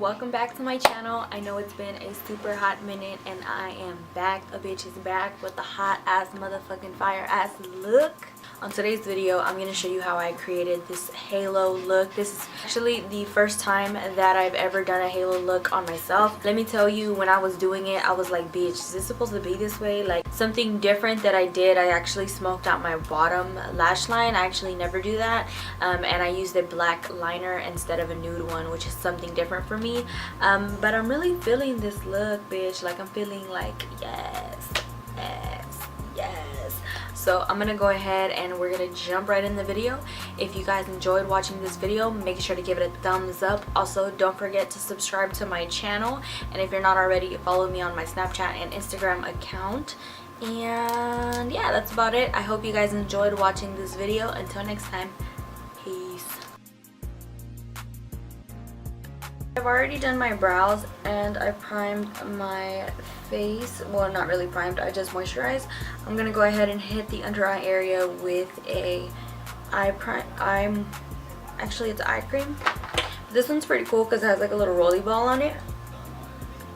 welcome back to my channel. I know it's been a super hot minute and I am back. A bitch is back with the hot ass motherfucking fire ass look. On today's video, I'm going to show you how I created this halo look. This is actually the first time that I've ever done a halo look on myself. Let me tell you, when I was doing it, I was like, bitch, is this supposed to be this way? Like, something different that I did, I actually smoked out my bottom lash line. I actually never do that. And I used a black liner instead of a nude one, which is something different for me. But I'm really feeling this look, bitch. Like, I'm feeling like, yes, yes, yes. So I'm gonna go ahead and we're gonna jump right in the video. If you guys enjoyed watching this video, make sure to give it a thumbs up. Also, don't forget to subscribe to my channel, and if you're not already, follow me on my Snapchat and Instagram account. And yeah, that's about it. I hope you guys enjoyed watching this video. Until next time, peace. I've already done my brows and I primed my face. Well, not really primed, I just moisturized. I'm gonna go ahead and hit the under eye area with a actually it's eye cream. This one's pretty cool because it has like a little rolly ball on it.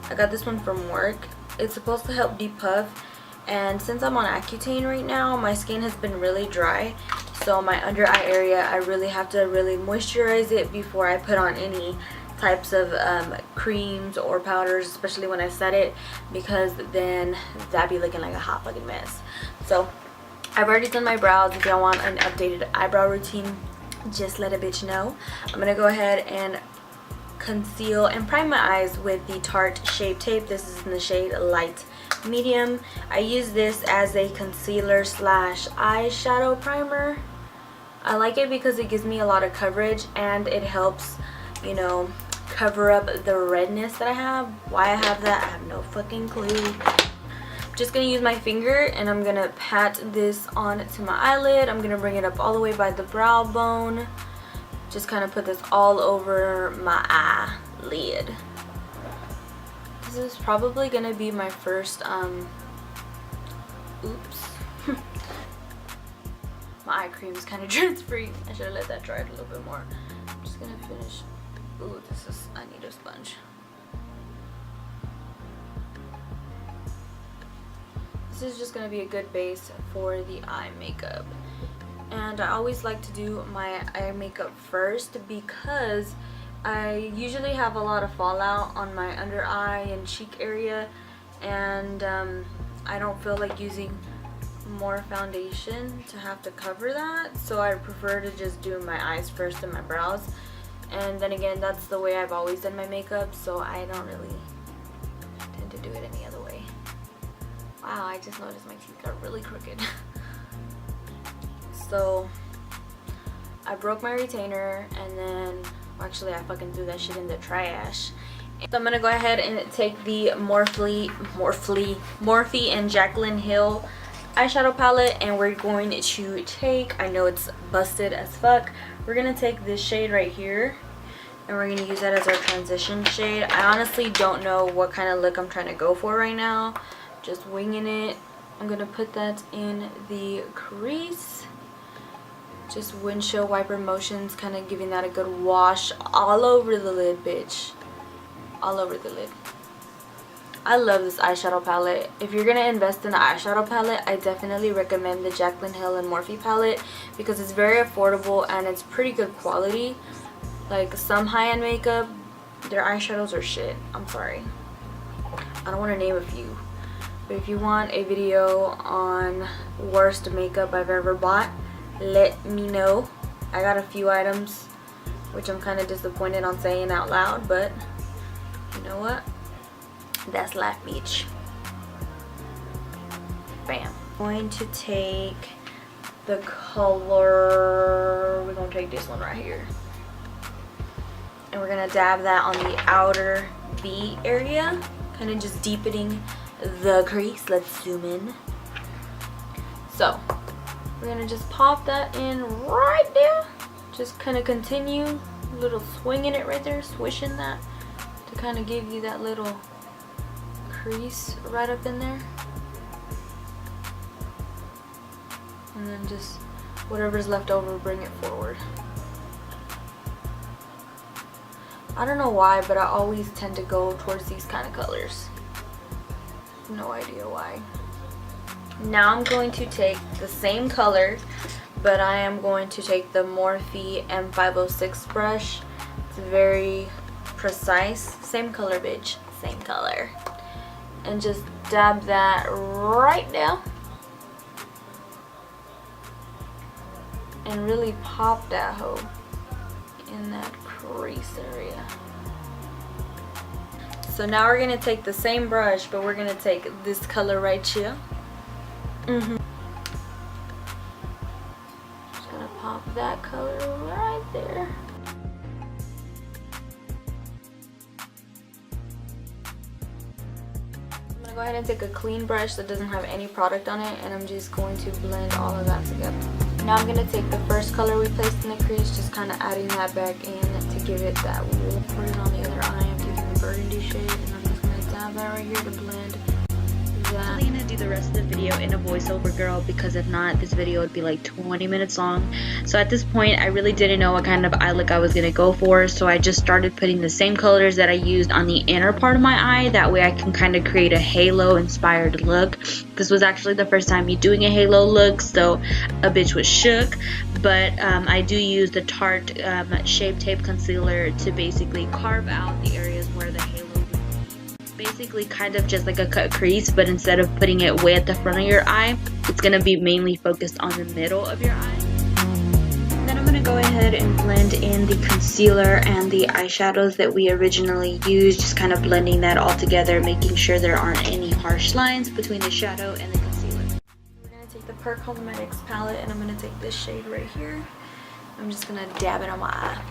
I got this one from work. It's supposed to help depuff, and since I'm on Accutane right now, my skin has been really dry. So my under eye area, I really have to really moisturize it before I put on any types of creams or powders, especially when I set it, because then that'd be looking like a hot fucking mess. So I've already done my brows. If y'all want an updated eyebrow routine, just let a bitch know. I'm gonna go ahead and conceal and prime my eyes with the Tarte Shape Tape. This is in the shade Light Medium. I use this as a concealer slash eyeshadow primer. I like it because it gives me a lot of coverage and it helps, you know, cover up the redness that I have. Why I have that, I have no fucking clue. I'm just gonna use my finger and I'm gonna pat this onto my eyelid. I'm gonna bring it up all the way by the brow bone. Just kind of put this all over my eyelid. This is probably gonna be my first oops. My eye cream is kind of transferring. I should have let that dry a little bit more. I'm just gonna finish. Ooh, I need a sponge. This is just gonna be a good base for the eye makeup. And I always like to do my eye makeup first because I usually have a lot of fallout on my under eye and cheek area, and I don't feel like using more foundation to have to cover that, so I prefer to just do my eyes first and my brows. And then again, that's the way I've always done my makeup, so I don't really tend to do it any other way. Wow, I just noticed my teeth got really crooked. So I broke my retainer, and then actually I fucking threw that shit in the trash. So I'm gonna go ahead and take the Morphe and Jaclyn Hill eyeshadow palette, and we're going to take, I know it's busted as fuck, we're gonna take this shade right here and we're gonna use that as our transition shade. I honestly don't know what kind of look I'm trying to go for right now, just winging it. I'm gonna put that in the crease, just windshield wiper motions, kind of giving that a good wash all over the lid, bitch, all over the lid. I love this eyeshadow palette. If you're gonna invest in an eyeshadow palette, I definitely recommend the Jaclyn Hill and Morphe palette because it's very affordable and it's pretty good quality. Like, some high-end makeup, their eyeshadows are shit. I'm sorry, I don't want to name a few, but if you want a video on worst makeup I've ever bought, let me know. I got a few items which I'm kind of disappointed on saying out loud, but you know what? That's life, bitch. Bam. I'm going to take the color, we're going to take this one right here. And we're going to dab that on the outer V area, kind of just deepening the crease. Let's zoom in. So, we're going to just pop that in right there. Just kind of continue, a little swing in it right there, swishing that to kind of give you that little crease right up in there, and then just whatever's left over, bring it forward. I don't know why, but I always tend to go towards these kind of colors. No idea why. Now I'm going to take the same color, but I am going to take the Morphe M506 brush. It's very precise. Same color, bitch. Same color. And just dab that right now. And really pop that hoe in that crease area. So now we're going to take the same brush, but we're going to take this color right here. Just going to pop that color right there. I'm going to go ahead and take a clean brush that doesn't have any product on it, and I'm just going to blend all of that together. Now I'm going to take the first color we placed in the crease, just kind of adding that back in to give it that wool. Put it on the other eye. I'm taking the burgundy shade, and I'm just going to dab that right here to blend that. I'm going to do the rest of the video in a voiceover, girl, because if not, this video would be like 20 minutes long. So at this point, I really didn't know what kind of eye look I was going to go for, so I just started putting the same colors that I used on the inner part of my eye. That way I can kind of create a halo inspired look. This was actually the first time me doing a halo look, so a bitch was shook. But I do use the Tarte Shape Tape Concealer to basically carve out the areas where the halo would be. Basically kind of just like a cut crease, but instead of putting it way at the front of your eye, it's going to be mainly focused on the middle of your eye. Then I'm going to go ahead and blend in the concealer and the eyeshadows that we originally used, just kind of blending that all together, making sure there aren't any harsh lines between the shadow and the concealer. We're going to take the Per Cosmetics palette, and I'm going to take this shade right here. I'm just going to dab it on my eye.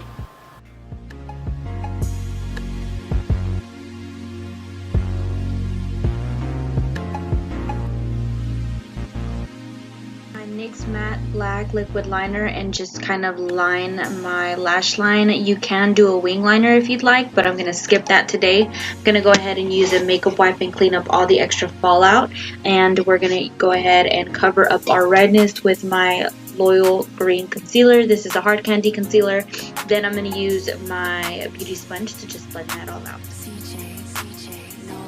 NYX Matte Black Liquid Liner and just kind of line my lash line. You can do a wing liner if you'd like, but I'm going to skip that today. I'm going to go ahead and use a makeup wipe and clean up all the extra fallout, and we're going to go ahead and cover up our redness with my Loyal Green Concealer. This is a hard candy concealer. Then I'm going to use my beauty sponge to just blend that all out.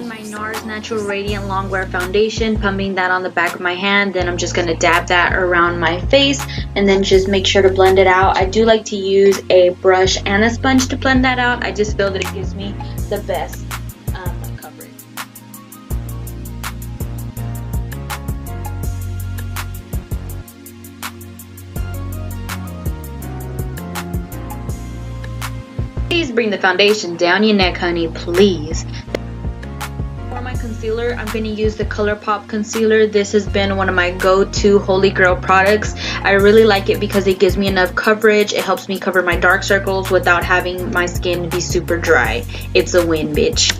My NARS Natural Radiant Longwear Foundation, pumping that on the back of my hand. Then I'm just going to dab that around my face and then just make sure to blend it out. I do like to use a brush and a sponge to blend that out. I just feel that it gives me the best coverage. Please bring the foundation down your neck, honey, please. Concealer, I'm going to use the ColourPop concealer. This has been one of my go-to holy grail products. I really like it because it gives me enough coverage. It helps me cover my dark circles without having my skin be super dry. It's a win, bitch.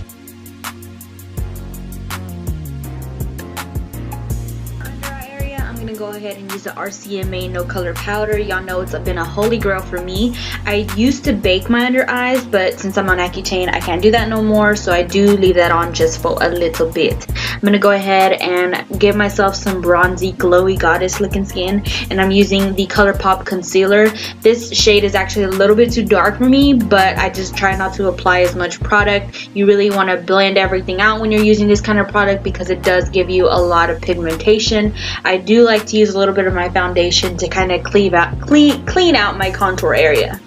Go ahead and use the RCMA No Color Powder. Y'all know it's been a holy grail for me. I used to bake my under eyes, but since I'm on Accutane, I can't do that no more, so I do leave that on just for a little bit. I'm gonna go ahead and give myself some bronzy, glowy goddess looking skin, and I'm using the ColourPop concealer. This shade is actually a little bit too dark for me, but I just try not to apply as much product. You really want to blend everything out when you're using this kind of product because it does give you a lot of pigmentation. I do like to use a little bit of my foundation to kind of clean out my contour area.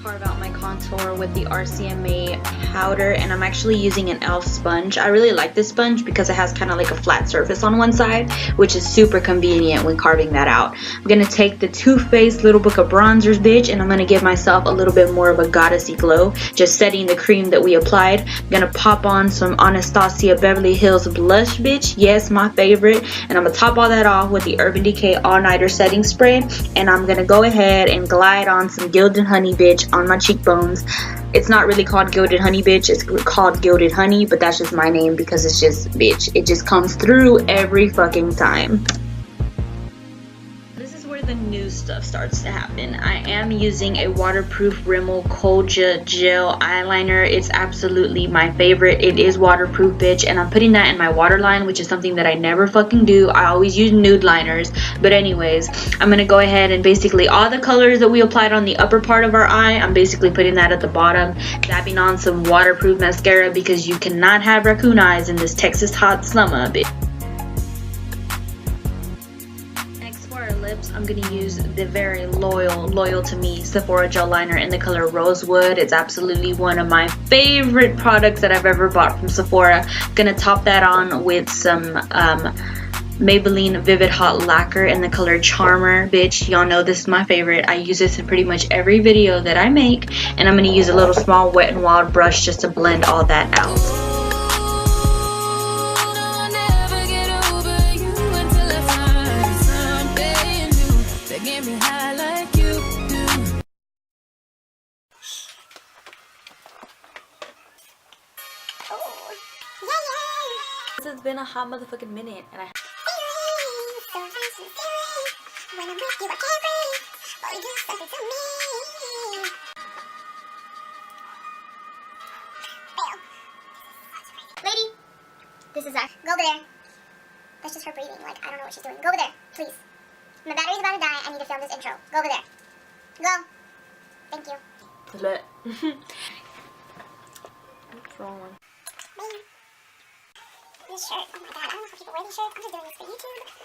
Carve out my contour with the RCMA powder, and I'm actually using an e.l.f. sponge. I really like this sponge because it has kind of like a flat surface on one side, which is super convenient when carving that out. I'm gonna take the Too Faced Little Book of Bronzers, bitch, and I'm gonna give myself a little bit more of a goddessy glow, just setting the cream that we applied. I'm gonna pop on some Anastasia Beverly Hills blush, bitch, yes, my favorite, and I'm gonna top all that off with the Urban Decay All Nighter Setting Spray, and I'm gonna go ahead and glide on some Gilded Honey, bitch, on my cheekbones. It's not really called Gilded Honey, bitch, it's called Gilded Honey, but that's just my name because it's just, bitch, it just comes through every fucking time. the new stuff starts to happen. I am using a waterproof Rimmel Koja gel eyeliner. It's absolutely my favorite. It is waterproof, bitch, and I'm putting that in my waterline, which is something that I never fucking do. I always use nude liners. But anyways, I'm gonna go ahead and basically all the colors that we applied on the upper part of our eye, I'm basically putting that at the bottom, dabbing on some waterproof mascara because you cannot have raccoon eyes in this Texas hot summer, bitch. Lips, I'm gonna use the very loyal to me Sephora gel liner in the color Rosewood. It's absolutely one of my favorite products that I've ever bought from Sephora. Gonna top that on with some Maybeline Vivid Hot Lacquer in the color Charmer. Bitch, y'all know this is my favorite. I use this in pretty much every video that I make, and I'm gonna use a little small Wet n Wild brush just to blend all that out. It's been a hot motherfucking minute, and I Lady, this is go over there. That's just her breathing. Like, I don't know what she's doing. Go over there, please. My battery's about to die. I need to film this intro. Go over there. Go. Thank you. What's wrong with This shirt. Oh my god, I don't know how people wear these shirts. I'm just doing this for YouTube.